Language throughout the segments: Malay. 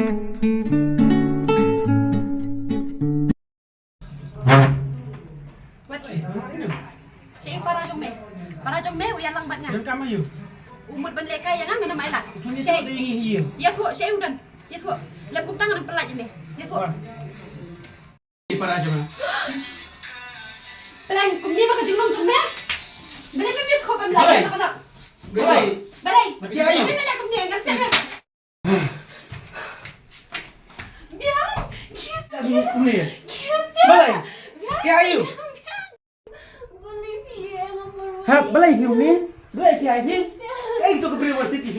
Chị para trong mẹ uyan lang bạn Dan kamu yuk. umut ban lekay yang ngana mai lah. Ini tuh tinggi. Ya thua saya udan. Ya thua. Lem kum tangan pelaj ini. Ya thua. Para aja mah. Pelang kum ni maka jinglong trong mẹ. Belai pipit ko pam lagi apa nak. Belai. Belai. Macam ayo. Ini belai kum ni ngan saya. Biar. Kiss. Lagi kum ni. Belai. Macam ayo. Ha, belai ni umi. Belai cai ni. Kayak itu keberi wasit TV.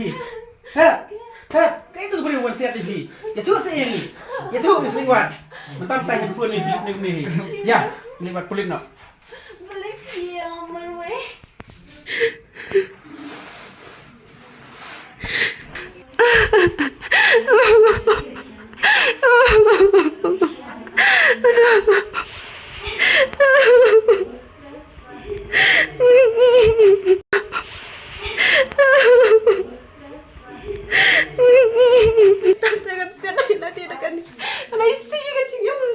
Kayak itu keberi wasit TV. Ya tu saya ni. Ya tu mesti buat. Mentang tanya pun ni. Ya, ni buat kulit nak. Boleh dia merwe. Jangan sedih nanti dekan. Ana isi ka cingnya mun.